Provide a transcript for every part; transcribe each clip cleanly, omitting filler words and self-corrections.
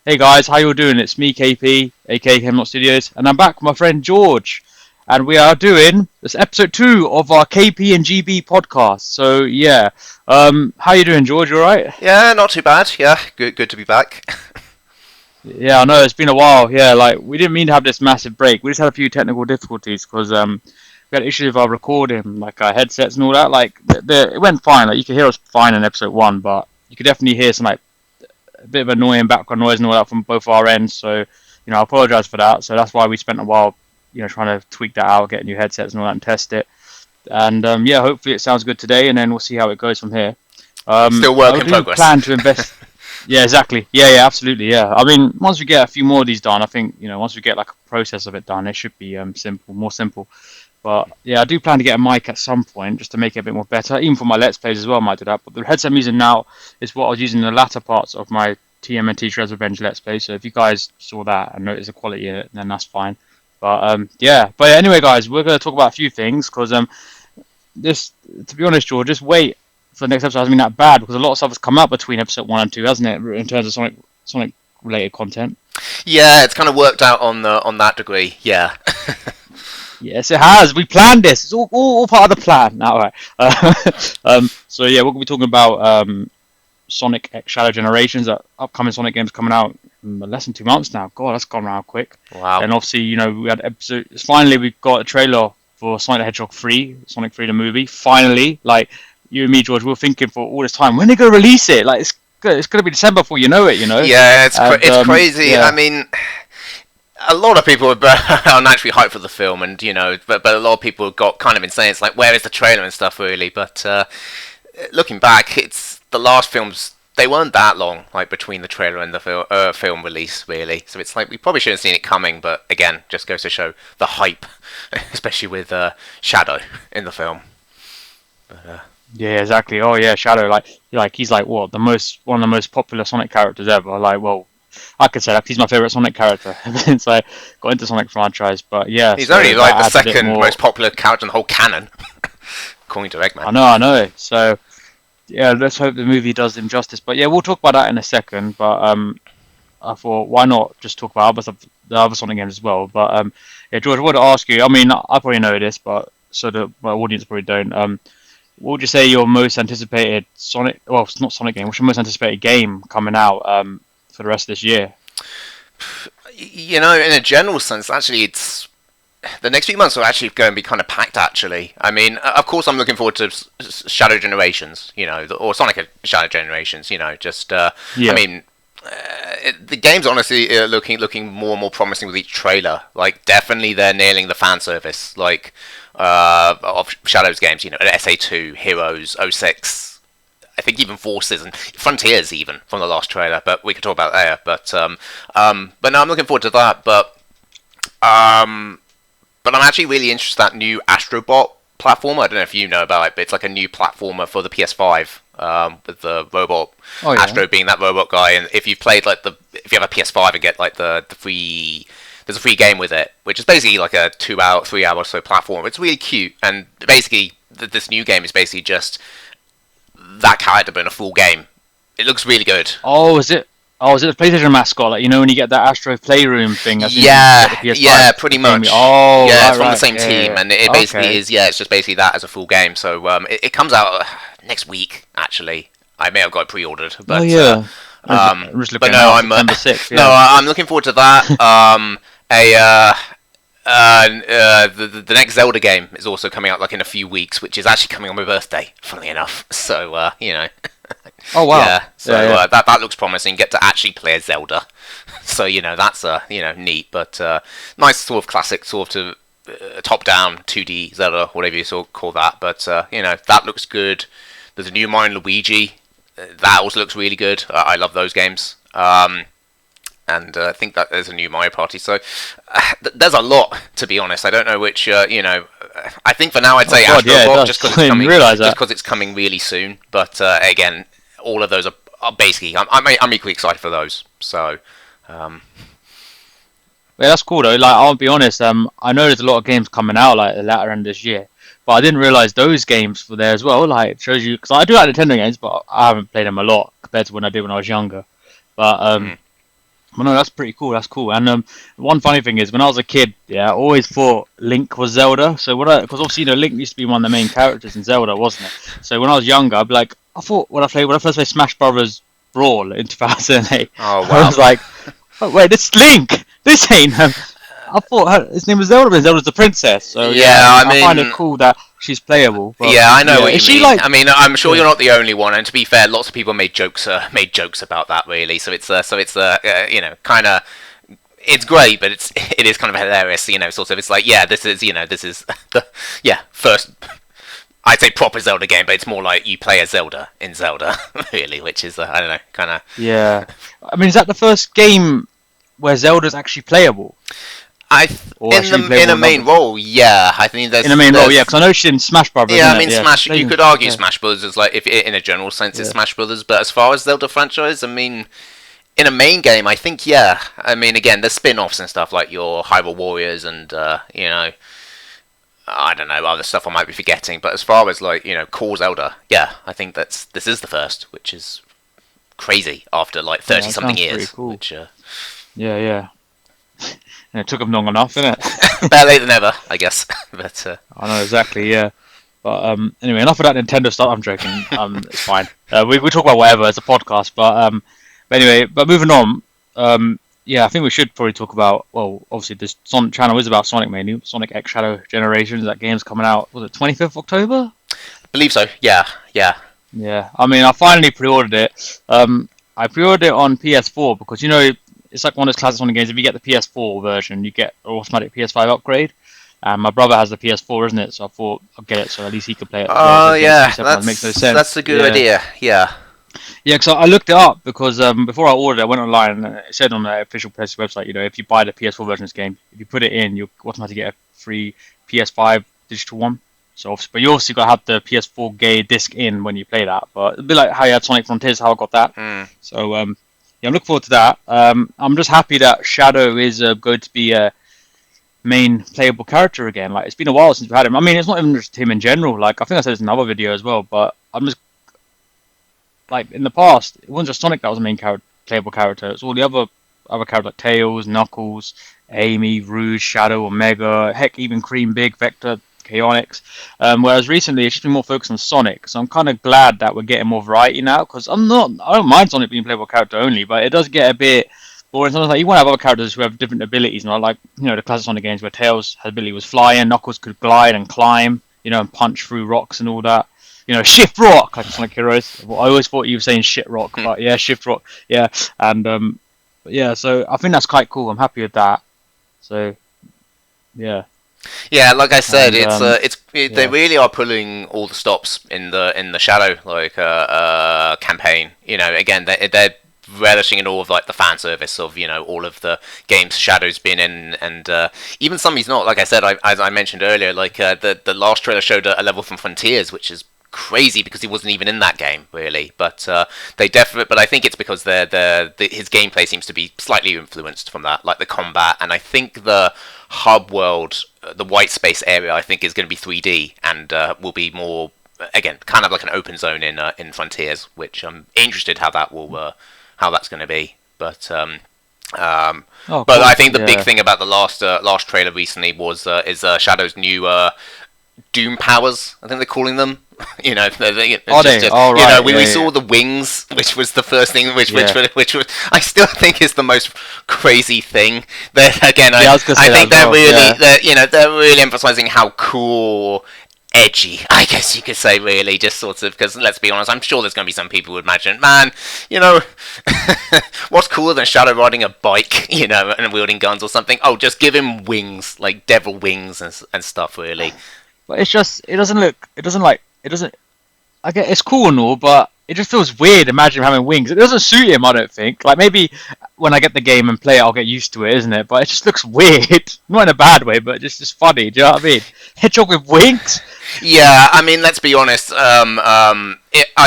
Hey guys, how you all doing? It's me, KP, aka Hemlock Studios, and I'm back with my friend George, and we are doing this episode 2 of our KP and GB podcast. So yeah, how you doing, George? You alright? Yeah, not too bad. Yeah, good to be back. Yeah, I know it's been a while. Yeah, like we didn't mean to have this massive break. We just had a few technical difficulties because we had issues with our recording, like our headsets and all that. Like it went fine. Like you could hear us fine in episode 1, but you could definitely hear some like a bit of annoying background noise and all that from both our ends. So, I apologize for that. So that's why we spent a while, trying to tweak that out, get new headsets and all that, and test it. And yeah, hopefully it sounds good today, and then we'll see how it goes from here. Still work I in do progress. plan to invest. Yeah, exactly. Yeah, absolutely. Yeah, I mean, once we get a few more of these done, I think once we get like a process of it done, it should be more simple. But yeah, I do plan to get a mic at some point just to make it a bit more better. Even for my Let's Plays as well, I might do that. But the headset I'm using now is what I was using in the latter parts of my TMNT Shredder's Revenge Let's Play. So if you guys saw that and noticed the quality in it, then that's fine. But yeah. But anyway, guys, we're going to talk about a few things because this, to be honest, George, just wait for the next episode. Hasn't been that bad because a lot of stuff has come up between episode 1 and 2, hasn't it? In terms of Sonic related content. Yeah, it's kind of worked out on that degree. Yeah. Yes, it has. We planned this. It's all part of the plan. All right. So yeah, we're gonna be talking about Sonic X Shadow Generations, upcoming Sonic games coming out in less than 2 months now. God, that's gone around quick. Wow. And obviously, we had episodes. Finally, we got a trailer for Sonic the Hedgehog 3, Sonic 3 the movie. Finally, like you and me, George, we were thinking for all this time, when are they gonna release it? Like it's gonna be December before you know it. Yeah, it's crazy. Yeah. I mean, a lot of people are naturally hyped for the film, and but a lot of people got kind of insane. It's like, where is the trailer and stuff, really? But looking back, it's the last films. They weren't that long, like between the trailer and the film release, really. So it's like we probably should have seen it coming. But again, just goes to show the hype, especially with Shadow in the film. But, Yeah, exactly. Oh yeah, Shadow. Like he's like what one of the most popular Sonic characters ever. Like, well, I could say that he's my favorite Sonic character since I got into Sonic franchise. But yeah, he's only like the second most popular character in the whole canon, according to Eggman. I know. So yeah, let's hope the movie does him justice. But yeah, we'll talk about that in a second. But I thought, why not just talk about the other Sonic games as well? But yeah, George, I wanted to ask you. I mean, I probably know this, but so my audience probably don't. What would you say your most anticipated Sonic? Well, it's not Sonic game. What's your most anticipated game coming out for the rest of this year? In a general sense, actually, it's the next few months are actually going to be kind of packed. Actually, I mean, of course, I'm looking forward to Shadow Generations, or Sonic Shadow Generations. Yeah. I mean, the game's honestly looking more and more promising with each trailer. Like, definitely, they're nailing the fan service. Like. Of Shadow's games, SA2, Heroes, 06, I think even Forces and Frontiers even from the last trailer, but we could talk about that. But no, I'm looking forward to that. But I'm actually really interested in that new Astrobot platformer. I don't know if you know about it, but it's like a new platformer for the PS5 with the robot Astro being that robot guy. And if you've played if you have a PS5 and get like the free. There's a free game with it, which is basically like a 2-hour, 3-hour or so platform. It's really cute, and basically this new game is basically just that character but in a full game. It looks really good. Oh, is it the PlayStation mascot? Like when you get that Astro Playroom thing. Yeah, pretty much. Oh, yeah, right, it's from the same team, and it basically is. Yeah, it's just basically that as a full game. So it comes out next week. Actually, I may have got it pre-ordered, but I'm September 6th, no, I'm looking forward to that. The next Zelda game is also coming out like in a few weeks, which is actually coming on my birthday, funnily enough. So Oh wow. Yeah. So that looks promising. Get to actually play as Zelda. So that's neat, but nice sort of classic sort of top-down 2D Zelda, whatever you sort of call that. But that looks good. There's a new Mario and Luigi. That also looks really good. I love those games. And I think that there's a new Mario Party. So there's a lot, to be honest. I don't know which, I think for now I'd say Astrobot, just because it's coming really soon. But again, all of those are basically, I'm equally excited for those. So, yeah, that's cool though. Like, I'll be honest, I know there's a lot of games coming out like the latter end of this year. But I didn't realize those games were there as well. Like, it shows you, because I do like Nintendo games, but I haven't played them a lot compared to when I did when I was younger. But Well, no, that's pretty cool. That's cool. And one funny thing is, when I was a kid, yeah, I always thought Link was Zelda. So because obviously, Link used to be one of the main characters in Zelda, wasn't it? So when I was younger, I'd be like, I thought when I first played Smash Brothers Brawl in 2008, Oh I wow. was like, oh, wait, this is Link. This ain't him. I thought his name was Zelda, but Zelda's the princess. So Yeah, I find it mean, cool that she's playable. But, yeah, I know yeah, what you is she mean. like? I mean, I'm sure Yeah, you're not the only one, and to be fair, lots of people made jokes about that really. Kind of it's great, but it is kind of hilarious, Sort of, it's like, yeah, this is the first. I'd say proper Zelda game, but it's more like you play as Zelda in Zelda, really, which is I don't know, kind of. yeah. I mean, is that the first game where Zelda's actually playable, or In actually the in playable a in main others? role, yeah, I think In the main role, yeah, because I know she's in Smash Brothers, yeah, isn't I it? mean, Yeah, Smash. You could argue okay, Smash Brothers is like, if in a general sense, it's yeah, Smash Brothers. But as far as Zelda franchise, I mean, in a main game, I think, yeah. I mean, again, there's spin-offs and stuff like your Hyrule Warriors and I don't know, other stuff I might be forgetting. But as far as like core Zelda, yeah, I think this is the first, which is crazy after like yeah. 30 That something sounds pretty years, cool. which Yeah, yeah. And it took them long enough, didn't it? better late than never, I guess. But I know exactly. Yeah. But anyway, enough of that Nintendo stuff. I'm joking. It's fine. We talk about whatever. It's a podcast. But anyway, moving on. Yeah, I think we should probably talk about. Well, obviously, this Sonic channel is about Sonic mainly. Sonic X Shadow Generations. That game's coming out. Was it 25th October? believe so. Yeah, yeah. Yeah. I mean, I finally pre-ordered it. I pre-ordered it on PS4 because it's like one of those classic Sonic games. If you get the PS4 version, you get an automatic PS5 upgrade. And my brother has the PS4, isn't it? So I thought I'll get it so at least he could play it as well. Oh So yeah, PS7 makes no sense. that's a good Yeah. idea. Yeah. Yeah, because I looked it up because before I ordered it, I went online and it said on the official PlayStation website, if you buy the PS4 version of this game, if you put it in, you'll automatically get a free PS5 digital one. So, but you also got to have the PS4 gay disc in when you play that. But it'd be like how you had Sonic Frontiers, how I got that. Mm. So, yeah, I'm looking forward to that. I'm just happy that Shadow is going to be a main playable character again. Like, it's been a while since we've had him. I mean, it's not even just him in general. Like, I think I said this in another video as well, but I'm just like in the past, it wasn't just Sonic that was the main playable character. It's all the other characters like Tails, Knuckles, Amy, Rouge, Shadow, Omega, heck, even Cream, Big, Vector, Chaotix. Whereas recently, it's just been more focused on Sonic. So I'm kind of glad that we're getting more variety now because I don't mind Sonic being a playable character only, but it does get a bit boring. Sometimes like you want to have other characters who have different abilities, and like the classic Sonic games where Tails' ability was flying, Knuckles could glide and climb, and punch through rocks and all that. Shift Rock, like Sonic Heroes. Well, I always thought you were saying Shit Rock, but yeah, Shift Rock, yeah. And but yeah, so I think that's quite cool. I'm happy with that. So yeah, Yeah, like I said, and they yeah, really are pulling all the stops in the Shadow campaign. Again, they're relishing in all of like the fan service of all of the games Shadow's been in, and even some he's not. Like I said, as I mentioned earlier, like the last trailer showed a level from Frontiers, which is crazy because he wasn't even in that game really. But but I think it's because his gameplay seems to be slightly influenced from that, like the combat, and I think the hub world, the white space area, I think is going to be 3D and will be more again kind of like an open zone in Frontiers, which I'm interested how that's going to be. But oh but I cool, think the big yeah. thing about the last trailer recently is Shadow's new Doom powers. I think they're calling them. Are they? All right, we yeah, saw yeah, the wings, which was the first thing, yeah. which was I still think is the most crazy thing. That again, Yeah, I was gonna I say that think as well. Yeah, they're really emphasizing how cool. Edgy, I guess you could say, really, just sort of, because let's be honest, I'm sure there's going to be some people who would imagine, man, you know, what's cooler than Shadow riding a bike, and wielding guns or something? Oh, just give him wings, like devil wings and stuff, really. but it's just it doesn't. I get it's cool and all, but it just feels weird. Imagine him having wings. It doesn't suit him. I don't think. Like maybe when I get the game and play it, I'll get used to it, isn't it? But it just looks weird. Not in a bad way, but just funny. Do you know what I mean? Hedgehog with wings. Yeah, I mean, let's be honest. I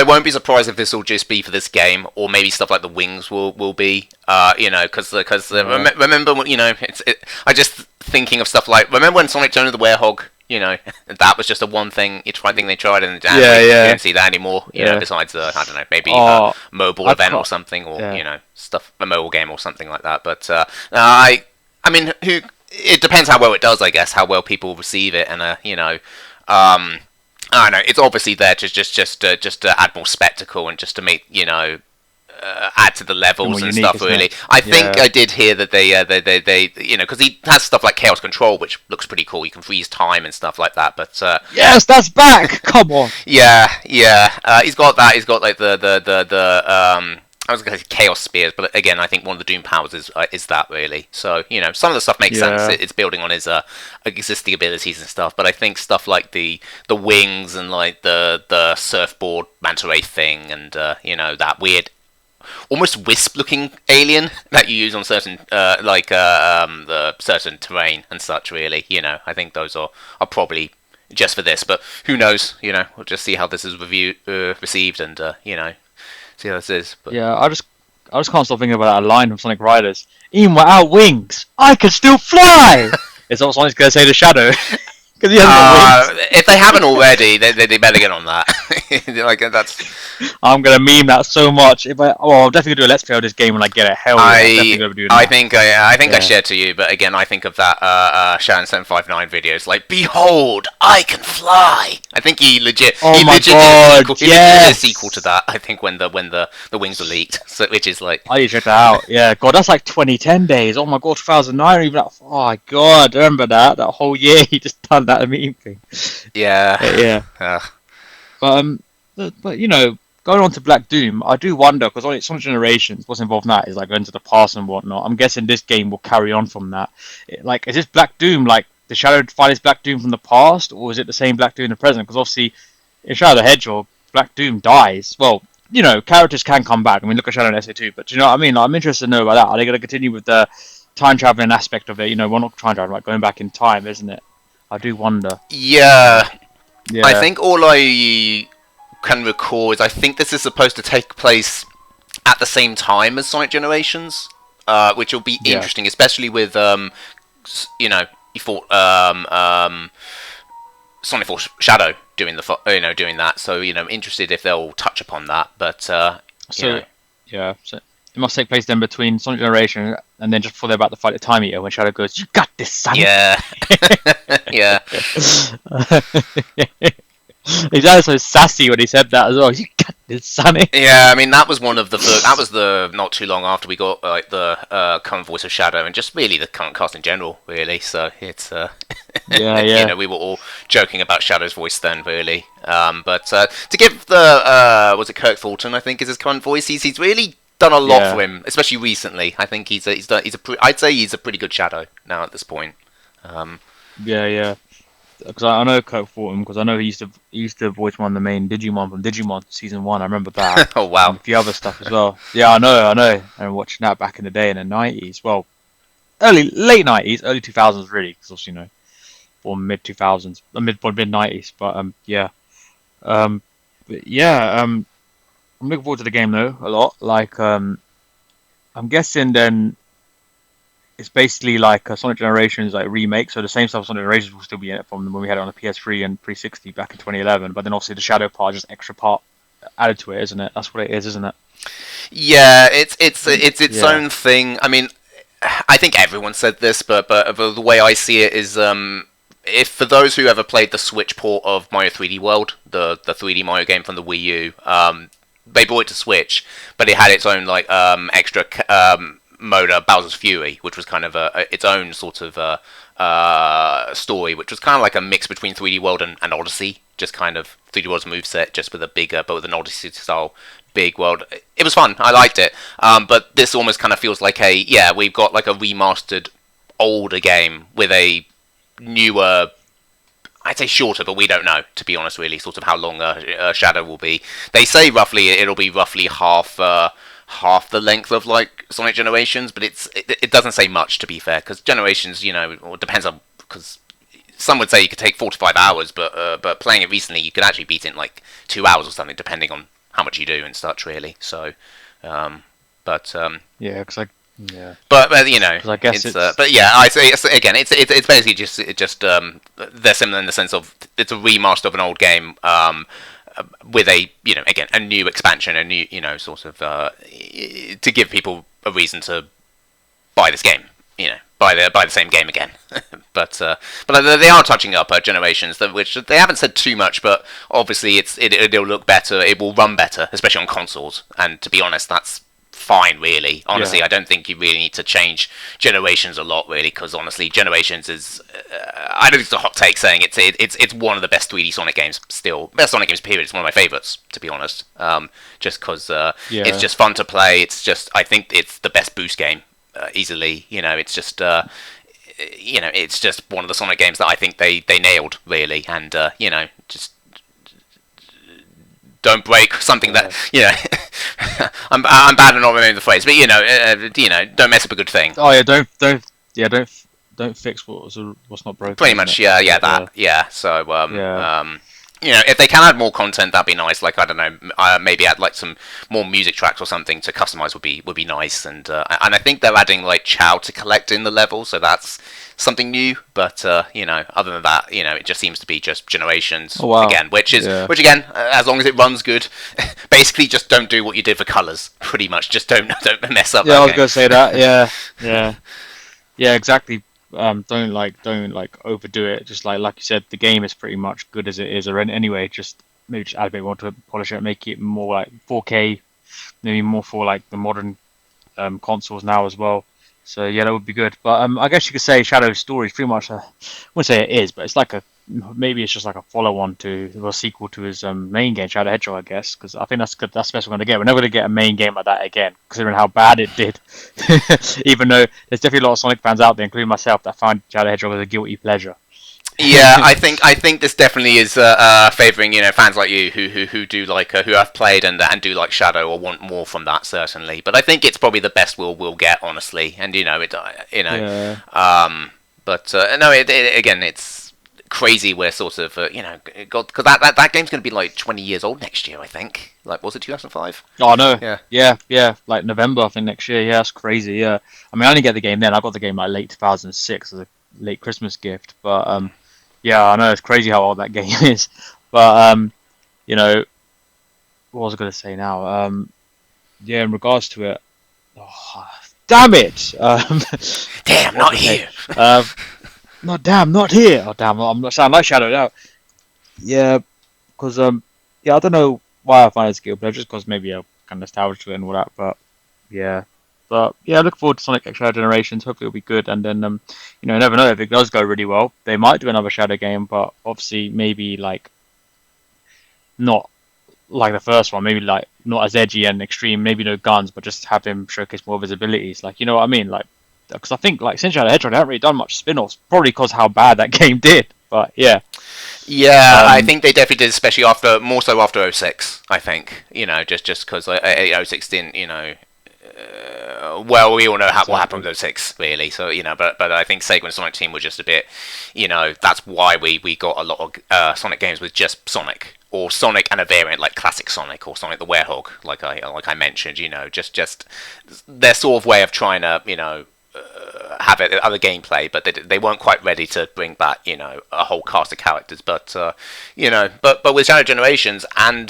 won't be surprised if this will just be for this game, or maybe stuff like the wings will be. Because Yeah. remember, I just thinking of stuff like remember when Sonic turned into the Werehog you know, that was just a one thing, it's one thing they tried, and Yeah, we yeah, didn't see that anymore. You know, yeah. besides I don't know, maybe a Oh, mobile I event or can't. something, or Yeah, stuff, a mobile game or something like that. But I mean, who? It depends how well it does, I guess, how well people receive it, and I don't know. It's obviously there to just to add more spectacle and just to make add to the bit more levels and unique, stuff. isn't it? Really, I think Yeah. I did hear that they because he has stuff like Chaos Control, which looks pretty cool. You can freeze time and stuff like that. But Yes, that's back. Come on. yeah, he's got that. He's got like the I was going to say Chaos Spears, but again, I think one of the Doom powers is that really. So some of the stuff makes sense. Yeah. It's building on his existing abilities and stuff. But I think stuff like the wings and like the surfboard manta ray thing, and that weird, almost wisp-looking alien that you use on certain the certain terrain and such. Really, I think those are probably just for this. But who knows? We'll just see how this is received, and see how this is. But Yeah, I just can't stop thinking about that line from Sonic Riders. Even without wings, I can still fly! Is that what Sonic's going to say to Shadow? Because he hasn't got wings. if they haven't already, they better get on that. Like that's. I'm going to meme that so much. I'll definitely do a Let's Play of this game when I get it. Hell yeah, I'm definitely going to be doing I that. think I Yeah. shared to you, but again, I think of that Sharon759 videos like, "Behold, I can fly." I think he legit. Oh he my legit God, Did a sequel, he legit did a yes! sequel to that. I think when the wings were leaked, so which is like. I need to check that out. Yeah, God, that's like 2010 days. Oh my God, 2009. Even that. Oh my God, I remember that whole year he just done that meme thing. Yeah. Yeah. But going on to Black Doom, I do wonder because on Sonic Generations, what's involved in that is like going to the past and whatnot. I'm guessing this game will carry on from that. Like, is this Black Doom like the Shadow fight is Black Doom from the past, or is it the same Black Doom in the present? Because obviously, in Shadow the Hedgehog, Black Doom dies. Well, characters can come back. I mean, look at Shadow and SA2. But do you know what I mean? Like, I'm interested to know about that. Are they going to continue with the time traveling aspect of it? We're not time traveling, like going back in time, isn't it? I do wonder. Yeah. I Yeah. think all I can recall is I think this is supposed to take place at the same time as Sonic Generations, which will be Yeah. interesting, especially with you thought Sonic Force Shadow doing doing that. So interested if they'll touch upon that, but So, yeah. So it must take place then between Sonic Generation and then just before they're about to fight the Time Eater when Shadow goes, "You got this, son." yeah, yeah. He sounded so sassy when he said that as well. "You got this, sonny." Yeah, I mean that was one of the first, that was the not too long after we got like the current voice of Shadow and just really the current cast in general, really. So it's Yeah, yeah. we were all joking about Shadow's voice then, really. But to give the was it Kirk Thornton? I think is his current voice. He's really done a lot Yeah. for him, especially recently. I think I'd say he's a pretty good Shadow now at this point. Yeah, yeah. Because I know Kirk Thornton because I know he used to voice one of the main Digimon from Digimon season 1. I remember that. Oh wow. And a few other stuff as well. Yeah, I know. I remember watching that back in the day in the 90s. Well, late 90s, early 2000s really, because obviously born mid 2000s, mid 90s. But yeah, but yeah, I'm looking forward to the game though a lot. Like I'm guessing then it's basically like a Sonic Generations like remake, so the same stuff Sonic Generations will still be in it from when we had it on the PS3 and 360 back in 2011. But then obviously the Shadow part, just extra part added to it, isn't it? That's what it is, isn't it? Yeah, it's its Yeah. own thing. I mean, I think everyone said this, but the way I see it is, if for those who ever played the Switch port of Mario 3D World, the 3D Mario game from the Wii U, they brought it to Switch, but it had its own like extra mode, Bowser's Fury, which was kind of its own sort of story, which was kind of like a mix between 3D World and Odyssey, just kind of 3D World's moveset, just with a bigger, but with an Odyssey style big world. It was fun. I liked it. But this almost kind of feels like we've got like a remastered older game with a newer, I'd say shorter, but we don't know, to be honest, really, sort of how long Shadow will be. They say roughly it'll be roughly half the length of like Sonic Generations, but it doesn't say much, to be fair, because Generations, or it depends on, because some would say you could take 4 to 5 hours, but playing it recently, you could actually beat it in like 2 hours or something, depending on how much you do and such, really. So, Yeah, because Yeah. But you know, 'Cause I guess it's but yeah, I say again, it's basically just they're similar in the sense of it's a remaster of an old game, with a again a new expansion, a new sort of to give people a reason to buy this game, buy the same game again. but they are touching up generations, which they haven't said too much, but obviously it'll look better, it will run better, especially on consoles. And to be honest, that's fine, really. Honestly, yeah. I don't think you really need to change generations a lot, really, because honestly, generations is I don't think it's a hot take saying it's one of the best 3D Sonic games still. Best Sonic games period. It's one of my favorites, to be honest. Just because it's Yeah. just fun to play. It's just I think it's the best boost game easily. It's just it's just one of the Sonic games that I think they nailed, really, and just don't break something that I'm bad at not remembering the phrase, but don't mess up a good thing. Oh yeah, don't fix what's not broken. Pretty much, yeah, that, yeah. So, Yeah. if they can add more content, that'd be nice. Like I don't know, maybe add like some more music tracks or something to customize would be nice. And I think they're adding like Chow to collect in the level, so that's something new. But other than that, it just seems to be just generations again, which again, as long as it runs good, basically just don't do what you did for colors. Pretty much, just don't mess up. Yeah, I was game. gonna say that. Yeah, exactly. Don't overdo it. Just like you said, the game is pretty much good as it is already. Anyway, just maybe just add a bit more to it, polish it, make it more like 4K, maybe more for like the modern consoles now as well. So yeah, that would be good. But I guess you could say Shadow's story is pretty much I wouldn't say it is, but it's like maybe it's just like a follow-on to or sequel to his main game, Shadow Hedgehog, I guess, because I think that's good. That's the best we're going to get. We're never going to get a main game like that again, considering how bad it did. Even though there's definitely a lot of Sonic fans out there, including myself, that find Shadow Hedgehog as a guilty pleasure. Yeah, I think this definitely is favouring fans like you who do like who have played and do like Shadow or want more from that, certainly. But I think it's probably the best we'll get, honestly. And Yeah. but no, again, it's crazy. We're sort of God, because that game's going to be like 20 years old next year, I think. Like, was it 2005? Oh no. Yeah. Yeah. Like November, I think next year. Yeah, that's crazy. Yeah. I mean, I didn't get the game then. I got the game like late 2006 as a late Christmas gift. But yeah, I know it's crazy how old that game is. But what was I going to say now? Yeah, in regards to it. Oh, damn it! Damn, not here. Not here. Oh damn, I'm not sounding like Shadow now. Yeah, because yeah, I don't know why I find it skill, but just because maybe I'm kind of nostalgic to it and all that. But yeah, I look forward to Sonic X Shadow Generations. Hopefully it'll be good, and then never know if it does go really well, they might do another Shadow game, but obviously maybe like not like the first one, maybe like not as edgy and extreme, maybe no guns, but just have him showcase more of his abilities. Like, you know what I mean? Like, because I think like since Shadow Hedgehog, they haven't really done much spin-offs, probably because how bad that game did. But yeah, I think they definitely did, especially more so after '06. I think just because '06 didn't well, we all know what happened with '06, really. So but I think Sega and Sonic Team were just a bit, that's why we got a lot of Sonic games with just Sonic or Sonic and a variant like Classic Sonic or Sonic the Werehog, like I mentioned. Just their sort of way of trying to have other gameplay, but they weren't quite ready to bring back a whole cast of characters. But but with Shadow Generations and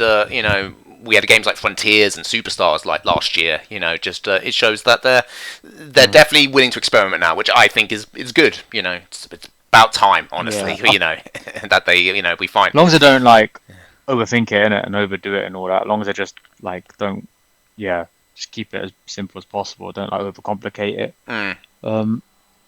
we had games like Frontiers and Superstars like last year. It shows that they're definitely willing to experiment now, which I think is good. It's about time, honestly. Yeah. That they we find as long as they don't like overthink it innit, and overdo it and all that. As long as they just like don't, just keep it as simple as possible. Don't like overcomplicate it.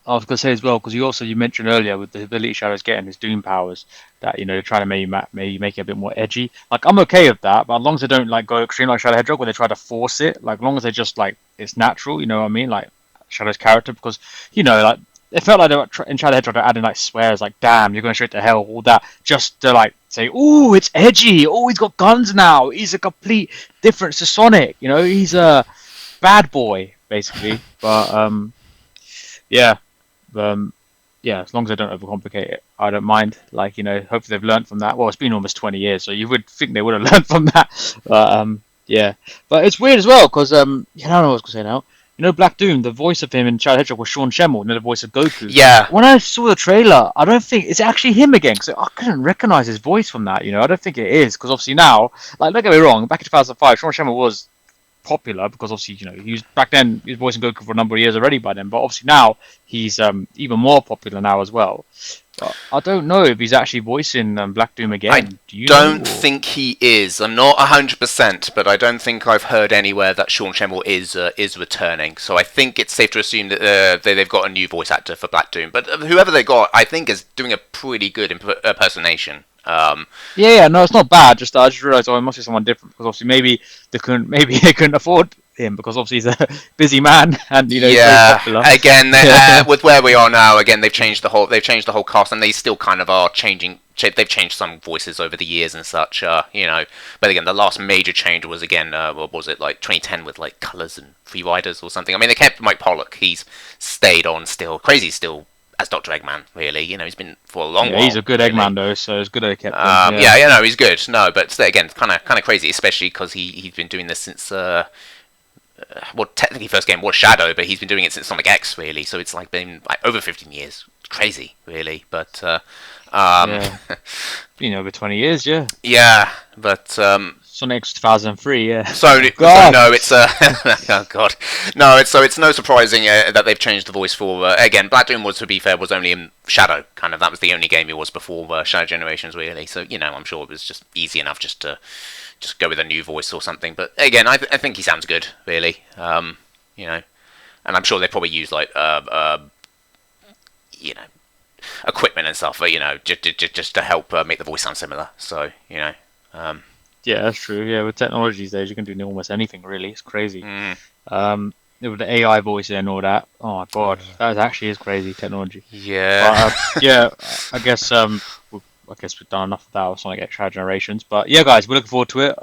I was gonna say as well, because you mentioned earlier with the ability Shadow's getting his Doom powers, that they're trying to maybe make it a bit more edgy. Like, I'm okay with that, but as long as they don't like go extreme like Shadow Hedgehog, where they try to force it. Like, as long as they just like it's natural, you know what I mean? Like Shadow's character, because like it felt like they were in Shadow Hedgehog they're adding like swears, like "damn, you're going straight to hell," all that, just to like say, "Ooh, it's edgy. Oh, he's got guns now. He's a complete difference to Sonic. He's a bad boy basically." But yeah. As long as they don't overcomplicate it, I don't mind. Like, hopefully they've learned from that. Well, it's been almost 20 years, so you would think they would have learned from that. But yeah, but it's weird as well because I don't know what I was gonna say now. Black Doom, the voice of him in Child Hedgehog was Sean Schemmel, the voice of Goku. Yeah, When I saw the trailer, I don't think it's actually him again because I couldn't recognize his voice from that. I don't think it is because obviously now, like, don't get me wrong, back in 2005, Sean Schemmel was popular because obviously he was back then he was voicing Goku for a number of years already by then, but obviously now he's even more popular now as well. But I don't know if he's actually voicing Black Doom I again. Do you don't know? Or... think he is. I'm not 100%, but I don't think I've heard anywhere that Sean Schemmel is returning. So I think it's safe to assume that they've got a new voice actor for Black Doom. But whoever they got, I think, is doing a pretty good impersonation. Yeah, no, it's not bad. I just realised, it must be someone different because obviously maybe they couldn't afford him because obviously he's a busy man and he's very Yeah, popular. again, with where we are now, again they've changed the whole cast, and they still kind of are changing. They've changed some voices over the years and such, But again, the last major change was again, what was it, like 2010 with like Colors and Free Riders or something. I mean, they kept Mike Pollock. He's stayed on still. Crazy still as Dr. Eggman. Really, he's been for a long while. He's a good really. Eggman though, so it's good they kept him. No, he's good. No, but again, kind of crazy, especially because he's been doing this since. Well, technically, first game was Shadow, but he's been doing it since Sonic X, really. So it's like been like over 15 years. Crazy, really. But Yeah, been over 20 years. Yeah, yeah, but Sonic X 2003. Yeah. so God. no, it's oh god, no, it's no surprising that they've changed the voice for again. Black Doom was, to be fair, was only in Shadow. Kind of that was the only game he was before Shadow Generations, really. So I'm sure it was just easy enough just to go with a new voice or something. But again, I think he sounds good, really. And I'm sure they probably use like you know equipment and stuff, just to help make the voice sound similar. So Yeah, that's true. Yeah, with technology these days, you can do almost anything really. It's crazy. mm, With the AI voice and all that. Oh my god, that actually is crazy technology. yeah. But yeah, I guess I guess we've done enough of that with Sonic X Shadow Generations. But yeah, guys, we're looking forward to it.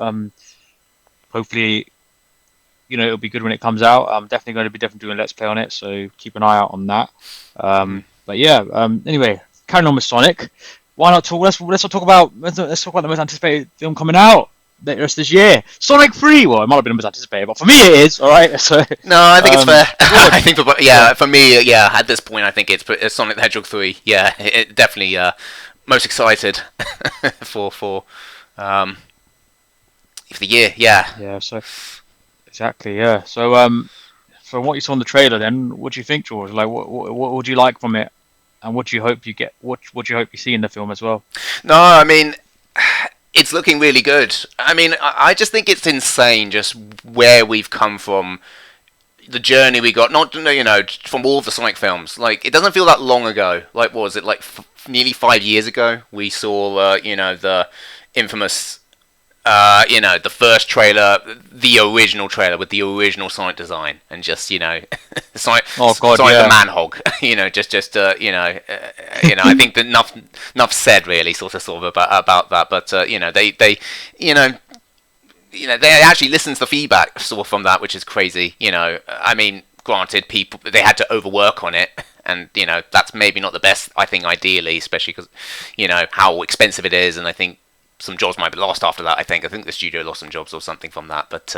Hopefully, it'll be good when it comes out. I'm definitely going to be doing Let's Play on it, so keep an eye out on that. But yeah, anyway, carrying on with Sonic. Why not talk? Let's talk about the most anticipated film coming out the rest of this year. Sonic 3. Well, it might have been the most anticipated, but for me it is. All right. So No, I think it's fair. good. I think for me, at this point, I think it's Sonic the Hedgehog 3. Yeah, it definitely most excited for the year. Yeah. Yeah. So exactly. Yeah. So from what you saw in the trailer, then what do you think, George? Like, what would you like from it, and what do you hope you get? What do you hope you see in the film as well? No, I mean, it's looking really good. I mean, I just think it's insane just where we've come from, the journey we got. Not from all of the Sonic films. Like, it doesn't feel that long ago. Like, what was it, like nearly 5 years ago? We saw the infamous. The first trailer, the original trailer with the original Sonic design, and just Sonic, Oh God, Sonic yeah. the Manhog. I think that enough said really, sort of about that. But they actually listened to the feedback sort of from that, which is crazy. I mean, granted, people they had to overwork on it. And that's maybe not the best. I think ideally, especially because how expensive it is, and I think some jobs might be lost after that. I think the studio lost some jobs or something from that. But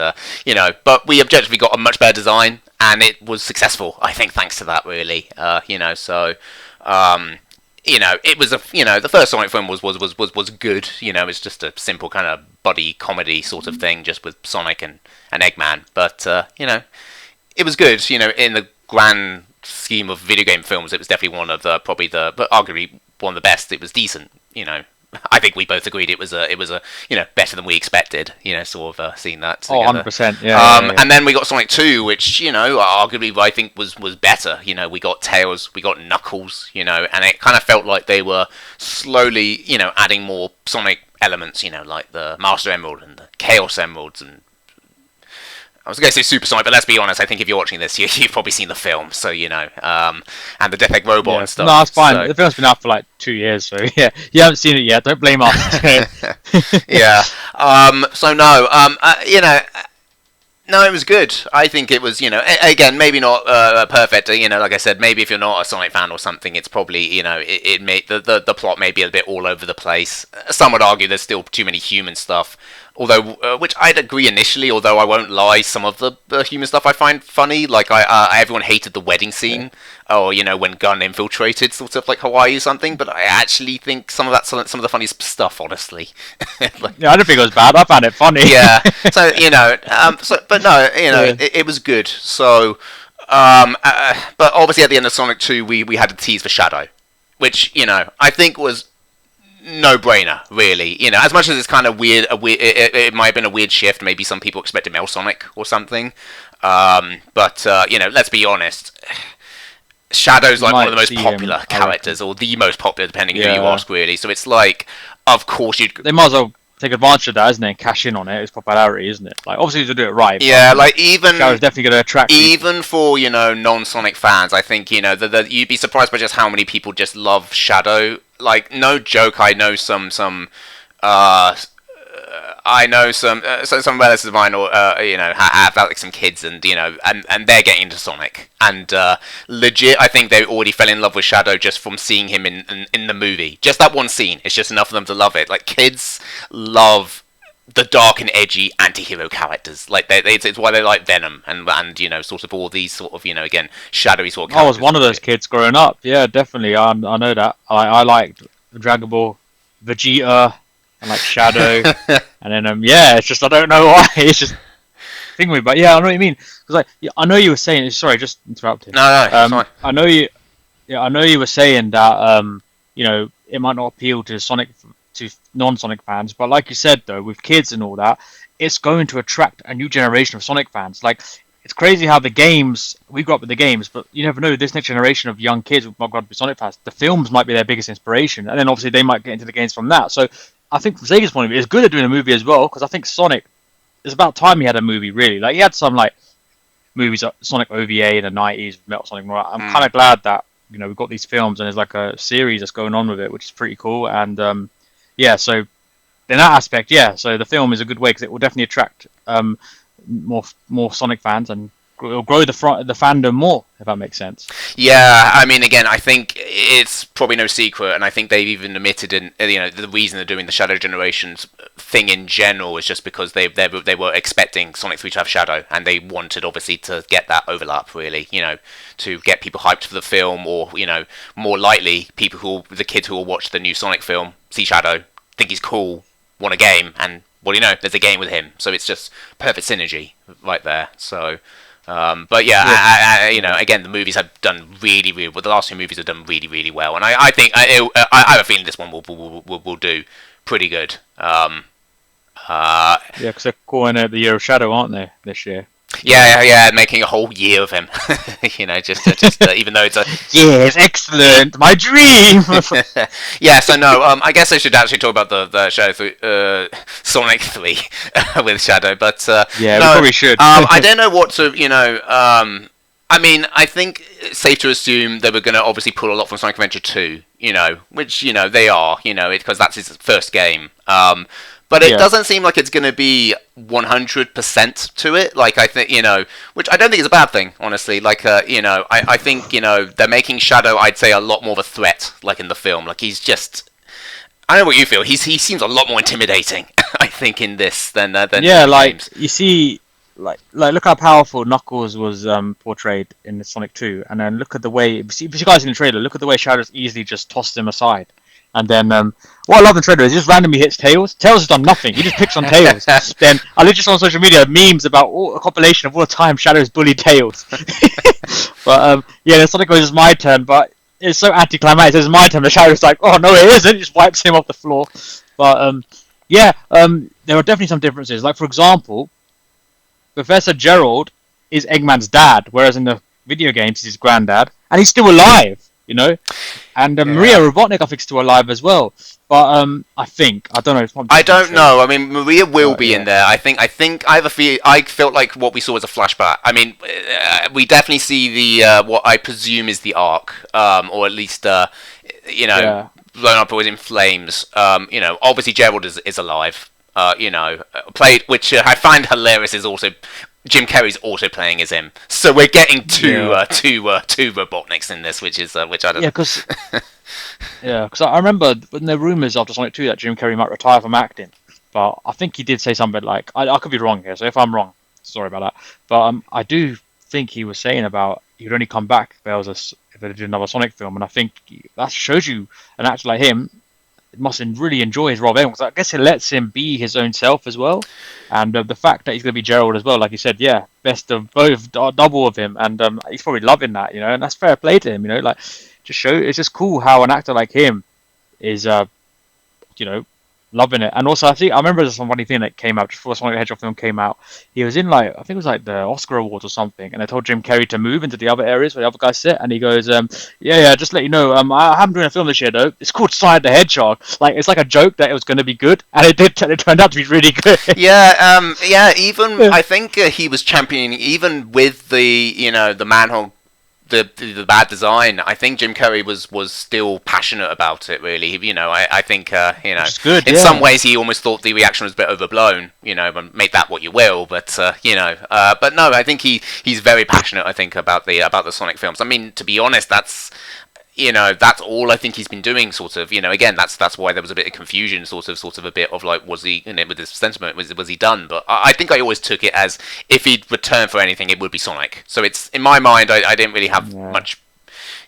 but we objectively got a much better design, and it was successful. I think thanks to that, really. It was the first Sonic film was good. It's just a simple kind of buddy comedy sort of thing, just with Sonic and Eggman. But it was good. In the grand scheme of video game films, it was definitely one of but arguably one of the best. It was decent. I think we both agreed it was better than we expected. Sort of seeing that Oh, together. 100%. Yeah. And then we got Sonic 2, which arguably I think was better. We got Tails, we got Knuckles, and it kind of felt like they were slowly adding more Sonic elements. Like the Master Emerald and the Chaos Emeralds and. I was going to say Super Sonic, but let's be honest. I think if you're watching this, you've probably seen the film, so and the Death Egg robot Yeah. and stuff. No, it's fine. So, The film's been out for like 2 years, so yeah, you haven't seen it yet. Don't blame us. yeah. So no. No, it was good. I think it was, again, maybe not perfect. Like I said, maybe if you're not a Sonic fan or something, it's probably, it may the plot may be a bit all over the place. Some would argue there's still too many human stuff Although, which I'd agree initially. Although I won't lie, some of the human stuff I find funny. Like everyone hated the wedding scene, or when Gunn infiltrated sort of like Hawaii or something. But I actually think some of the funniest stuff, honestly. Like, yeah, I don't think it was bad. I found it funny. Yeah. So but no, it was good. So, but obviously at the end of Sonic 2, we had a tease for Shadow, which I think was no-brainer, really. As much as it's kind of weird, it might have been a weird shift. Maybe some people expected male Sonic or something. But let's be honest. Shadow's like one of the most popular characters, or the most popular, depending on who you ask, really. So it's like, of course they might as well take advantage of that, isn't it? And cash in on it. It's popularity, isn't it? Like, obviously, to do it right. Yeah, like even Shadow's definitely going to attract even people. for non-Sonic fans. I think you'd be surprised by just how many people just love Shadow. Like, no joke, I know some relatives of mine, or have like some kids, and and they're getting into Sonic, and legit, I think they already fell in love with Shadow just from seeing him in the movie. Just that one scene, it's just enough for them to love it. Like, kids love the dark and edgy anti-hero characters. Like, it's why they like Venom and sort of all these sort of again, shadowy sort of characters. I was one of those kids growing up. Yeah, definitely. I know that. I liked Dragon Ball, Vegeta, and like Shadow, and then it's just I don't know why. It's just thinking me, but yeah, I know what you mean. Because like I know you were saying. Sorry, just interrupted. No, sorry. I know you. Yeah, I know you were saying that it might not appeal to non-Sonic fans, but like you said though, with kids and all that, it's going to attract a new generation of Sonic fans. Like, it's crazy how the games, we grew up with the games, but you never know, this next generation of young kids who might grow up with Sonic fans, the films might be their biggest inspiration, and then obviously they might get into the games from that. So I think from Sega's point of view, it's good at doing a movie as well, because I think Sonic, it's about time he had a movie, really. Like, he had some like movies, Sonic OVA in the 90s, Metal Sonic. I'm kind of glad that we've got these films and there's like a series that's going on with it, which is pretty cool. And so in that aspect, so the film is a good way, because it will definitely attract more Sonic fans, and it'll grow the fandom more, if that makes sense. Yeah, I mean, again, I think it's probably no secret, and I think they've even admitted in the reason they're doing the Shadow Generations thing in general is just because they were expecting Sonic 3 to have Shadow, and they wanted obviously to get that overlap, really, to get people hyped for the film, or more likely the kids who will watch the new Sonic film, see Shadow, think he's cool, want a game, and there's a game with him, so it's just perfect synergy right there. So. But again, the movies have done really, really well. The last two movies have done really, really well, and I think I have a feeling this one will do pretty good. Because they're calling it the Year of Shadow, aren't they, this year? Yeah, making a whole year of him. just even though it's a yes, excellent, my dream. Yeah, so no, I guess I should actually talk about the Shadow 3, Sonic 3 with Shadow, but we probably should. I don't know what to, I mean, I think it's safe to assume they were going to obviously pull a lot from Sonic Adventure 2, which they are, because that's his first game. But it doesn't seem like it's going to be 100% to it. Like, I think, which I don't think is a bad thing, honestly. Like, I think, they're making Shadow, I'd say, a lot more of a threat, like in the film. Like, he's just, I don't know what you feel. He seems a lot more intimidating, I think, in this than like, games. You see, like, look how powerful Knuckles was portrayed in the Sonic 2. And then look at the way, if you guys in the trailer, look at the way Shadow's easily just tossed him aside. And then, what I love in trailer is he just randomly hits Tails. Tails has done nothing. He just picks on Tails. Then I literally saw on social media memes about a compilation of all the time Shadow's bullied Tails. But then Sonic goes, it's my turn. But it's so anticlimactic. It's my turn. The Shadow's like, oh no, it isn't. He just wipes him off the floor. But there are definitely some differences. Like, for example, Professor Gerald is Eggman's dad, whereas in the video games he's his granddad, and he's still alive. And Maria Robotnik, I think, is still alive as well. But I don't know. I don't know. I mean, Maria will be in there. I think I have a feel. I felt like what we saw was a flashback. I mean, we definitely see the what I presume is the Ark, or at least blown up or in flames. Obviously Gerald is alive. Played, which I find hilarious, is also Jim Carrey's also playing as him, so we're getting two Robotniks in this, which I don't. Because I remember when the rumours after Sonic 2 that Jim Carrey might retire from acting, but I think he did say something like, I could be wrong here, so if I'm wrong, sorry about that. But I do think he was saying about he'd only come back if there was if they did another Sonic film, and I think that shows you an actor like him must really enjoy his role because I guess it lets him be his own self as well, and the fact that he's going to be Gerald as well, like you said, yeah, best of both, double of him, and he's probably loving that, and that's fair play to him, like just show it's just cool how an actor like him is you know, loving it. And also, I remember there's some funny thing that came out just before Sonic the Hedgehog film came out. He was in I think it was like the Oscar Awards or something, and they told Jim Carrey to move into the other areas where the other guys sit, and he goes, yeah, just let you know, I haven't doing a film this year though. It's called Sonic the Hedgehog. Like it's like a joke that it was going to be good, and it turned out to be really good. Yeah. Even I think he was championing even with the manhole. The bad design. I think Jim Carrey was still passionate about it. Really, I think It's good, in yeah. some ways he almost thought the reaction was a bit overblown. But make that what you will. But but no, I think he's very passionate. I think about the Sonic films. I mean, to be honest, that's all I think he's been doing. Sort of, again, that's why there was a bit of confusion. Sort of a bit of like, was he with this sentiment? Was he done? But I think I always took it as if he'd return for anything, it would be Sonic. So it's in my mind, I didn't really have much.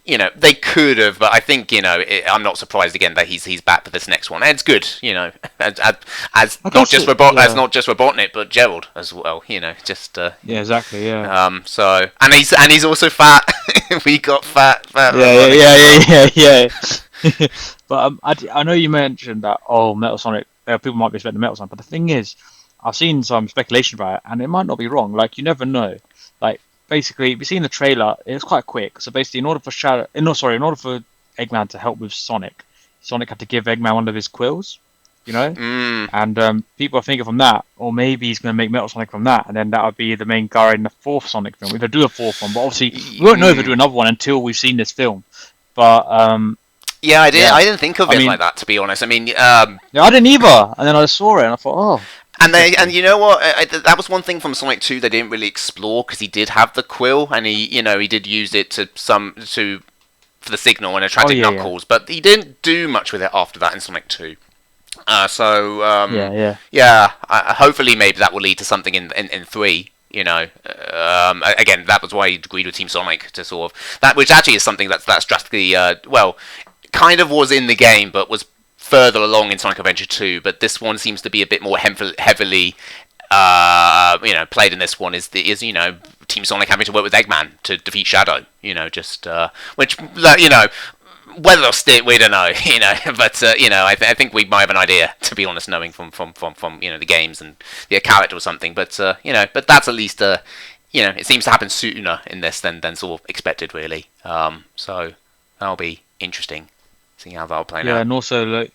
They could have, but I think I'm not surprised again that he's back for this next one. And it's good, as not just Robotnik, but Gerald as well. Just yeah, exactly, yeah. So and he's also fat. We got fat. Yeah. But I know you mentioned that Metal Sonic. People might be expecting Metal Sonic, but the thing is, I've seen some speculation about it, and it might not be wrong. Like you never know. Like basically, if you see in the trailer, it's quite quick. So basically, in order for Eggman to help with Sonic had to give Eggman one of his quills. And people are thinking from that, or maybe he's going to make Metal Sonic from that, and then that would be the main guy in the fourth Sonic film. If they do a fourth one, but obviously we won't know if they do another one until we've seen this film. But yeah, I didn't think of it like that, to be honest. I mean, yeah, I didn't either, and then I saw it and I thought, oh. And you know what? That was one thing from Sonic 2 they didn't really explore because he did have the quill and he did use it for the signal and attracting Knuckles, but he didn't do much with it after that in Sonic 2. Hopefully maybe that will lead to something in 3. Again, that was why he agreed with Team Sonic to sort of that, which actually is something that's drastically kind of was in the game, but was further along in Sonic Adventure 2. But this one seems to be a bit more heavily played in this one. Is Team Sonic having to work with Eggman to defeat Shadow? Which whether they'll stick, we don't know, But I think we might have an idea, to be honest, knowing from the games and the character or something. But but that's at least it seems to happen sooner in this than sort of expected, really. So that'll be interesting, seeing how that'll play out. And also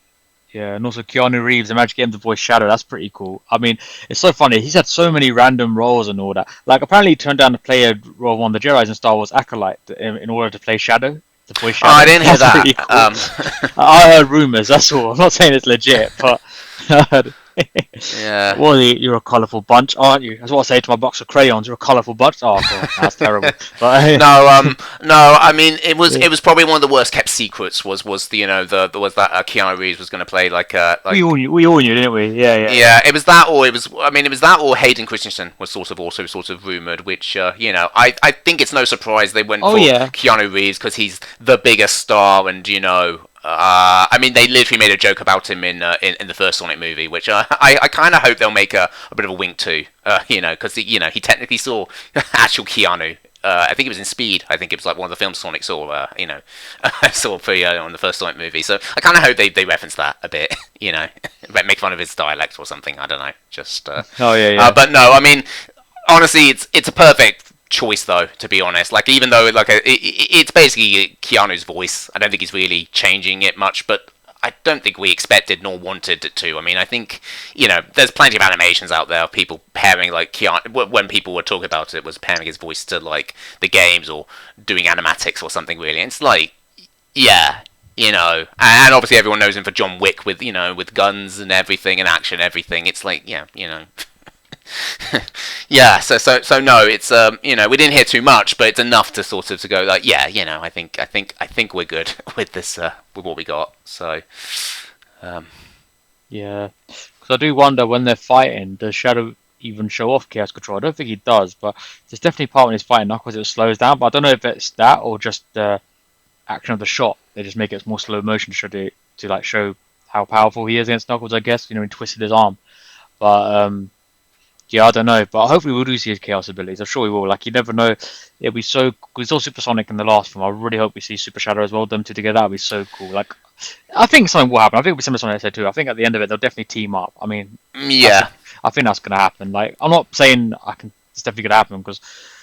Keanu Reeves, imagine getting to voice Shadow. That's pretty cool. I mean, it's so funny. He's had so many random roles and all that. Like apparently, he turned down to play a role of one of the Jedi's in Star Wars Acolyte in order to play Shadow. Oh, I didn't hear that. Cool. I heard rumors. That's all. I'm not saying it's legit, but yeah. Well, you're a colourful bunch, aren't you? That's what I say to my box of crayons. You're a colourful bunch. Oh, God, that's terrible. But, no. I mean, it was probably one of the worst kept secrets. Was that Keanu Reeves was going to play like we all knew, didn't we? Yeah. Yeah, it was that, or Hayden Christensen was sort of rumored. Which I think it's no surprise they went for Keanu Reeves because he's the biggest star, and I mean, they literally made a joke about him in the first Sonic movie, which I kind of hope they'll make a bit of a wink to, because he technically saw actual Keanu. I think it was in Speed. I think it was like one of the films Sonic saw. Saw for on the first Sonic movie. So I kind of hope they reference that a bit. Make fun of his dialect or something. I don't know. Just. But no, I mean, honestly, it's a perfect choice though, to be honest. Like, even though it's basically Keanu's voice, I don't think he's really changing it much, but I don't think we expected nor wanted it to. I mean, I think there's plenty of animations out there of people pairing like Keanu, when people were talking about it, was pairing his voice to like the games or doing animatics or something really, and it's like and obviously everyone knows him for John Wick with with guns and everything and action and everything. It's like yeah, so no, it's we didn't hear too much, but it's enough to sort of to go like, I think we're good with this with what we got. So Yeah, because I do wonder when they're fighting, does Shadow even show off Chaos Control? I don't think he does, but there's definitely a part when he's fighting Knuckles it slows down. But I don't know if it's that or just the action of the shot. They just make it more slow motion to like show how powerful he is against Knuckles. I guess he twisted his arm, but yeah, I don't know. But hopefully we'll do see his Chaos abilities. I'm sure we will. Like you never know. It'll be so. We saw Supersonic in the last film. I really hope we see Super Shadow as well. Them two together. That'd be so cool. Like I think something will happen. I think it'll be similar to what I said too. I think at the end of it they'll definitely team up. I mean, that's Yeah. I think that's gonna happen. Like I'm not saying it's definitely gonna happen because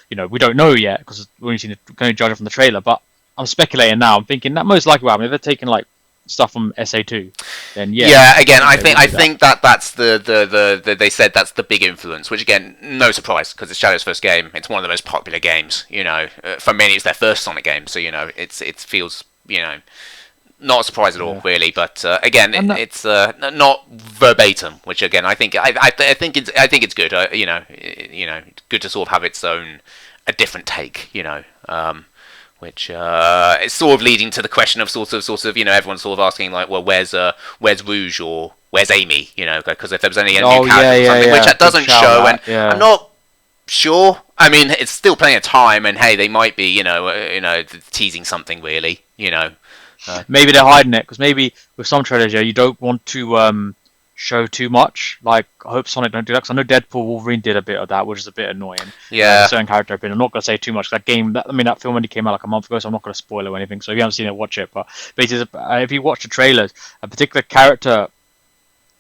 we don't know yet because we've only seen it, can only judge it from the trailer. But I'm speculating now. I'm thinking that most likely will happen. If they're taking like stuff from SA2, then yeah, Yeah, again, I they think will do that. that's the they said that's the big influence, which again, no surprise because it's Shadow's first game. It's one of the most popular games. For many, it's their first Sonic game, so it feels not a surprise at all, Yeah, really. But again, and it's not verbatim, which again, I think it's good. Good to sort of have its own a different take. Which is sort of leading to the question of everyone's sort of asking like, well, where's Rouge or where's Amy? Because if there was any new oh yeah, characters or yeah, something, which yeah. that Good doesn't shout show, and that. I'm Yeah. not sure. I mean, it's still plenty of time, and hey, they might be, teasing something really. Maybe they're hiding it because maybe with some trailers, yeah, you don't want to show too much. Like, I hope Sonic don't do that because I know Deadpool Wolverine did a bit of that, which is a bit annoying. A Yeah, certain character opinion. I'm not gonna say too much. That game, that film only came out like a month ago, so I'm not gonna spoil it or anything. So if you haven't seen it, watch it. But basically, if you watch the trailers, a particular character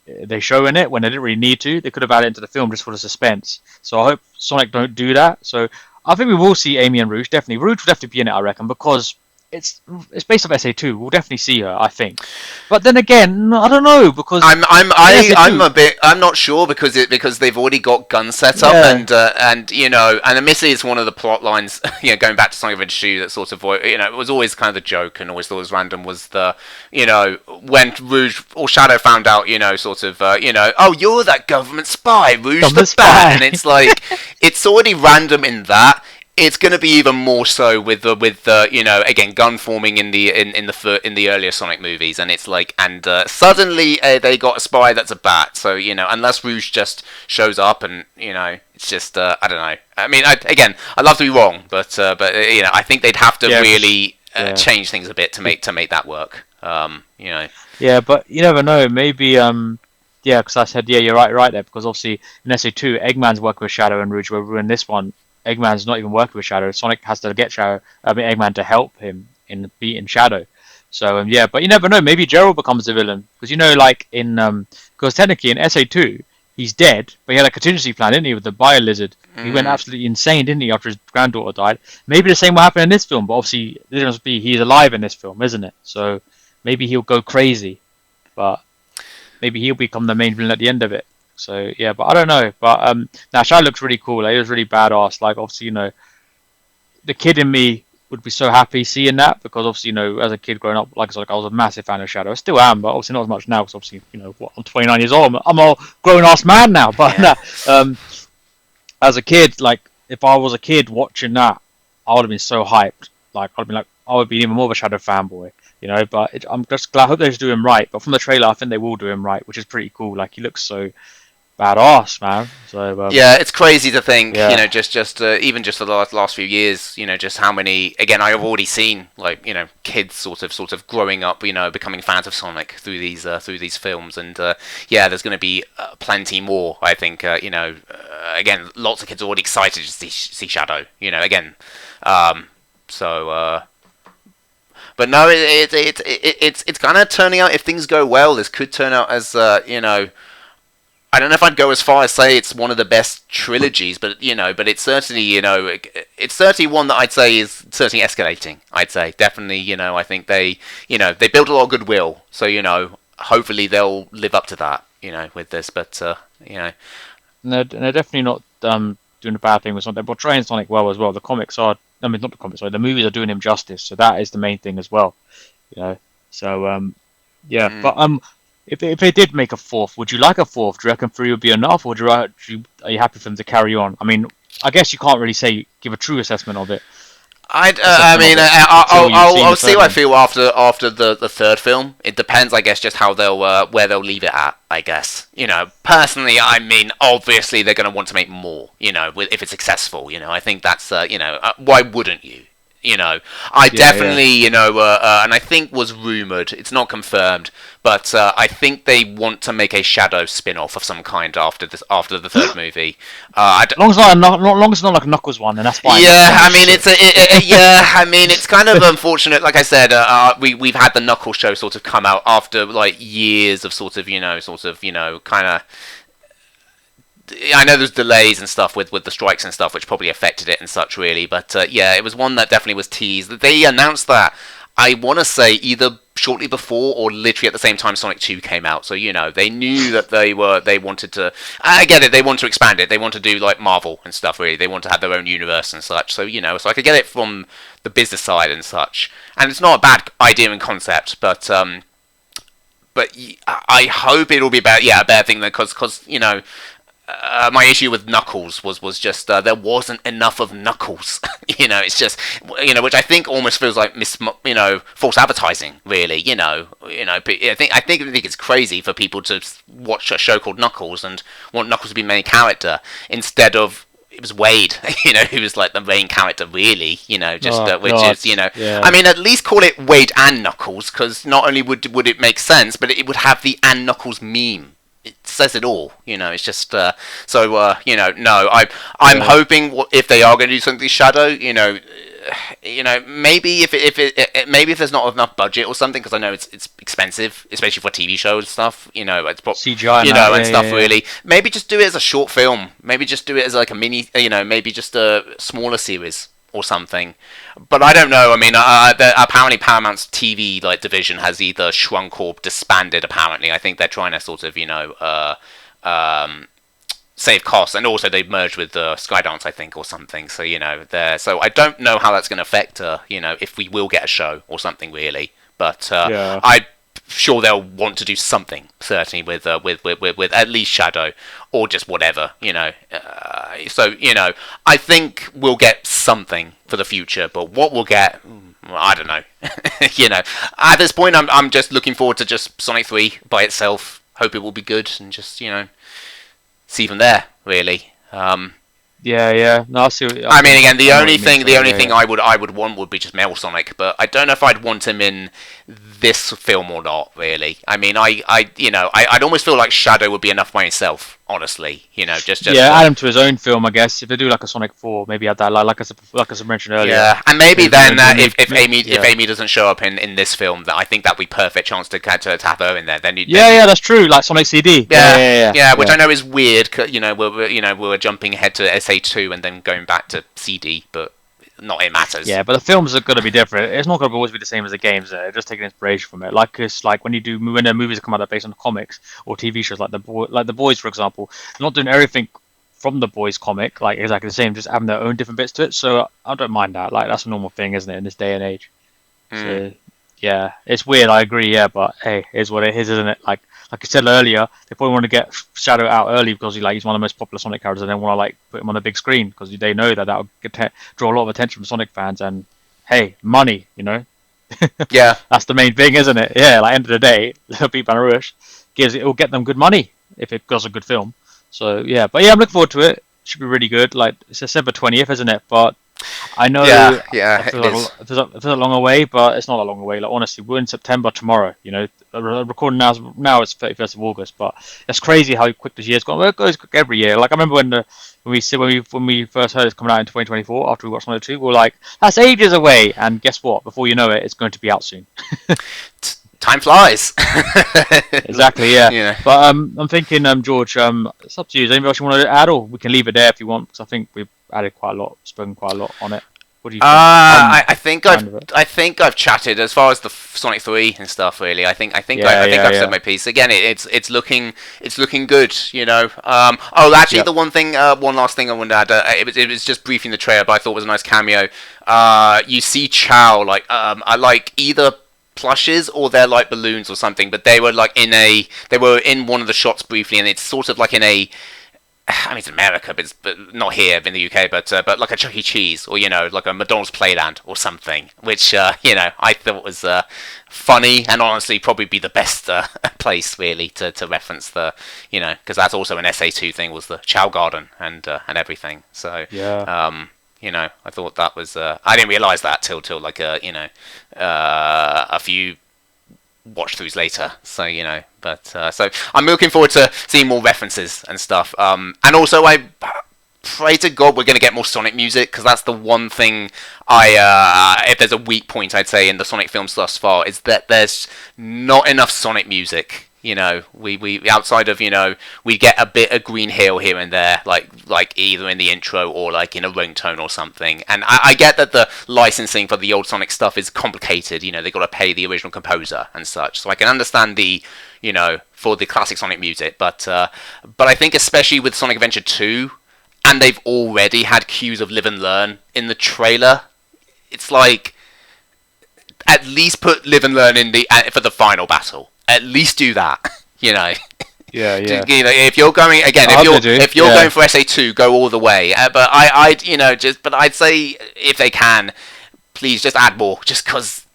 they show in it when they didn't really need to, they could have added it into the film just for the suspense. So I hope Sonic don't do that. So I think we will see Amy and Rouge definitely. Rouge will definitely be in it, I reckon, because it's based off SA2. We'll definitely see her, I think. But then again, I don't know because in SA2, I'm not sure because they've already got guns set up yeah, and admittedly it's one of the plot lines going back to Sonic Adventure 2 that sort of it was always kind of the joke and always thought it was random was the when Rouge or Shadow found out oh, you're that government spy Rouge I'm the the Bat, spy. and it's like it's already random in that. It's going to be even more so with the again gun forming in the earlier Sonic movies, and it's like suddenly they got a spy that's a bat. So unless Rouge just shows up and it's just I don't know. I mean, I'd love to be wrong, but I think they'd have to yeah, really yeah, change things a bit to make that work. yeah. But you never know. Maybe yeah, because I said yeah, you're right there. Because obviously in SA2, Eggman's working with Shadow and Rouge. Where in this one, Eggman's not even working with Shadow. Sonic has to get Eggman to help him in beating Shadow. So yeah, but you never know. Maybe Gerald becomes a villain because like in because technically in SA2 he's dead, but he had a contingency plan, didn't he, with the Bio Lizard? He went Mm. absolutely insane, didn't he, after his granddaughter died? Maybe the same will happen in this film, but obviously the difference would be he's alive in this film, isn't it? So maybe he'll go crazy, but maybe he'll become the main villain at the end of it. So yeah, but I don't know. But now Shadow looks really cool. Like, he was really badass. Like obviously, the kid in me would be so happy seeing that because obviously, as a kid growing up, like I was a massive fan of Shadow. I still am, but obviously not as much now because obviously, what, I'm 29 years old. I'm a grown ass man now. But Yeah. as a kid, like if I was a kid watching that, I would have been so hyped. Like I'd be like, I would be even more of a Shadow fanboy. But I'm just glad. I hope they just do him right. But from the trailer, I think they will do him right, which is pretty cool. Like he looks so badass, man. So Yeah, it's crazy to think, yeah, just even just the last few years, just how many. Again, I have already seen like kids sort of growing up, becoming fans of Sonic through these films, and yeah, there's going to be plenty more. I think, again, lots of kids are already excited to see Shadow. So. But no, it's kind of turning out. If things go well, this could turn out as I don't know if I'd go as far as say it's one of the best trilogies, but it's certainly, it's certainly one that I'd say is certainly escalating. I'd say definitely, I think they built a lot of goodwill, so hopefully they'll live up to that, with this. But and they're definitely not doing a bad thing with Sonic. They're portraying Sonic well as well. The comics are, I mean, not the comics, sorry, the movies are doing him justice. So that is the main thing as well. You know. So yeah, mm, but if they did make a fourth, would you like a fourth? Do you reckon three would be enough, or are you happy for them to carry on? I mean, I guess you can't really say give a true assessment of it. I mean, I'll the see third how I one. feel after the third film. It depends, I guess, just how they'll where they'll leave it at. I guess, personally, I mean, obviously they're going to want to make more. If it's successful, I think that's why wouldn't you? I Yeah, yeah. definitely, and I think was rumored. It's not confirmed, but I think they want to make a Shadow spin-off of some kind after the third movie. As long as long as it's not like a Knuckles one, then that's fine. Yeah, I That's mean shit. yeah, I mean it's kind of unfortunate. Like I said, we've had the Knuckles show sort of come out after like years of kind of. I know there's delays and stuff with the strikes and stuff, which probably affected it and such, really. But yeah, it was one that definitely was teased. They announced that, I want to say, either shortly before or literally at the same time Sonic 2 came out. So, they knew that they wanted to. I get it, they want to expand it. They want to do like Marvel and stuff, really. They want to have their own universe and such. So, so I could get it from the business side and such. And it's not a bad idea and concept, but I hope it'll be a bad thing, because my issue with Knuckles was just there wasn't enough of Knuckles. It's just which I think almost feels like false advertising, really. But I think it's crazy for people to watch a show called Knuckles and want Knuckles to be main character instead of. It was Wade, who was like the main character, really, which God. is, Yeah. I mean, at least call it Wade and Knuckles, because not only would it make sense, but it would have the and Knuckles meme. It says it all, it's just, no, I'm Yeah. hoping if they are going to do something with Shadow, maybe maybe if there's not enough budget or something, because I know it's expensive, especially for TV shows and stuff. It's CGI and and that, stuff. yeah. Really, maybe just do it as a short film. Maybe just do it as like a mini. Maybe just a smaller series or something. But I don't know. I mean, apparently Paramount's TV division has either shrunk or disbanded. Apparently, I think they're trying to sort of save costs, and also they've merged with Skydance, I think, or something. So so I don't know how that's going to affect if we will get a show or something, really. But Yeah. I'm sure they'll want to do something, certainly with at least Shadow or just whatever. So I think we'll get something for the future, but what we'll get, I don't know. At this point, I'm just looking forward to just Sonic 3 by itself. Hope it will be good, and just see from there, really. Yeah. No, I see. I mean, again, the I know what only you mean, thing, so, yeah, yeah. I would want would be just Metal Sonic, but I don't know if I'd want him in this film or not. Really, I mean, I'd almost feel like Shadow would be enough by himself, honestly. Just Yeah, add him to his own film, I guess. If they do like a Sonic 4, maybe add that, like I mentioned earlier. Yeah, and maybe then if Yeah. Amy doesn't show up in this film, that I think that'd be perfect chance to have her in there. Then Yeah, that's true. Like Sonic CD. Yeah, which I know is weird. We're jumping ahead to SA2 and then going back to CD, but not it matters. Yeah, but the films are going to be different. It's not going to always be the same as the games. They're just taking inspiration from it. Like it's like when the movies come out based on comics or TV shows, like the Boys, for example. They're not doing everything from the Boys comic like exactly the same, just having their own different bits to it. So I don't mind that. Like that's a normal thing, isn't it, in this day and age? So yeah, it's weird. I agree. Yeah, but hey, it's what it is, isn't it? Like I said earlier, they probably want to get Shadow out early because he's one of the most popular Sonic characters, and they want to put him on the big screen because they know that will draw a lot of attention from Sonic fans. And hey, money, Yeah. that's the main thing, isn't it? Yeah, end of the day, Pete Van Rush it will get them good money if it does a good film. So yeah, but yeah, I'm looking forward to it. Should be really good. Like it's December 20th, isn't it? But I know Yeah, it it is. feels a long away, but it's not a long away. Like honestly, we're in September tomorrow. Recording now it's 31st of August, but it's crazy how quick this year's gone. Well, it goes quick every year. Like I remember when we first heard it's coming out in 2024 after we watched Sonic 2, we were like, that's ages away. And guess what? Before you know it, it's going to be out soon. Time flies. Exactly, yeah. Yeah. But I'm thinking, George, it's up to you. Is there anything else you want to add, or we can leave it there if you want? Because I think we've added quite a lot, spoken quite a lot on it. What do you think? I think fine with it. I've chatted as far as the Sonic 3 and stuff. Really, I think I've Yeah. said my piece. Again, it's looking good. Actually, Yeah. the one last thing I wanted to add. It was just briefing the trailer, but I thought it was a nice cameo. You see Chow I like either plushes or they're like balloons or something, but they were in one of the shots briefly, and it's sort of like in a I mean, it's America, but not here in the UK. But like a Chuck E. Cheese, or like a McDonald's Playland or something, which I thought was funny, and honestly probably be the best place really to reference the because that's also an SA2 thing, was the Chow Garden and everything. So Yeah. I thought that was I didn't realize that till like a few watch throughs later. So but so I'm looking forward to seeing more references and stuff. And also I pray to God we're going to get more Sonic music, because that's the one thing if there's a weak point I'd say in the Sonic films thus far, is that there's not enough Sonic music. We outside of we get a bit of Green Hill here and there, like either in the intro or like in a ringtone or something. And I get that the licensing for the old Sonic stuff is complicated. They got to pay the original composer and such. So I can understand the for the classic Sonic music, but I think especially with Sonic Adventure 2, and they've already had cues of Live and Learn in the trailer. It's like, at least put Live and Learn in the for the final battle. At least do that, Yeah, yeah. If you're going again, if you're going for SA2, go all the way. But I'd say if they can, please just add more. Just because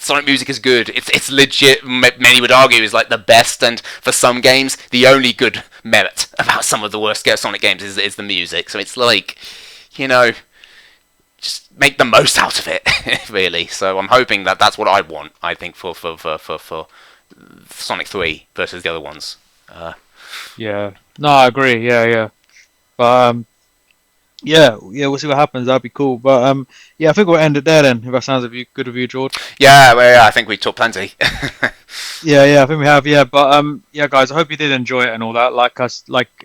Sonic music is good, it's legit. Many would argue is like the best, and for some games, the only good merit about some of the worst Sonic games is the music. So it's like, just make the most out of it, really. So I'm hoping that's what I want. I think for Sonic 3 versus the other ones. Yeah. No, I agree. Yeah, yeah. But yeah, we'll see what happens. That'd be cool. But yeah, I think we'll end it there then. If that sounds good of you, George. Yeah, well, yeah, I think we talked plenty. Yeah, I think we have. Yeah, but yeah, guys, I hope you did enjoy it and all that. Like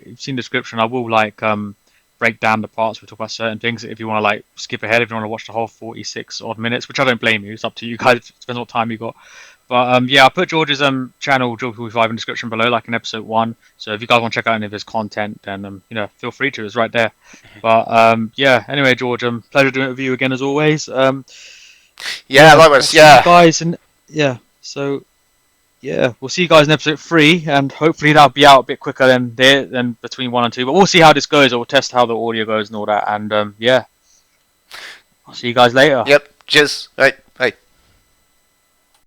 you've seen the description, I will break down the parts. We talk about certain things. If you want to skip ahead, if you want to watch the whole 46 odd minutes, which I don't blame you. It's up to you guys. It depends what time you got. But yeah, I'll put George's channel, George45, in the description below, like in episode 1. So if you guys want to check out any of his content, then feel free to. It's right there. But yeah, anyway, George, pleasure doing it with you again as always. Yeah, likewise. Yeah, guys, and yeah, so yeah, we'll see you guys in episode 3, and hopefully that'll be out a bit quicker than between 1 and 2. But we'll see how this goes. We'll test how the audio goes and all that. And yeah, I'll see you guys later. Yep. Cheers. Right.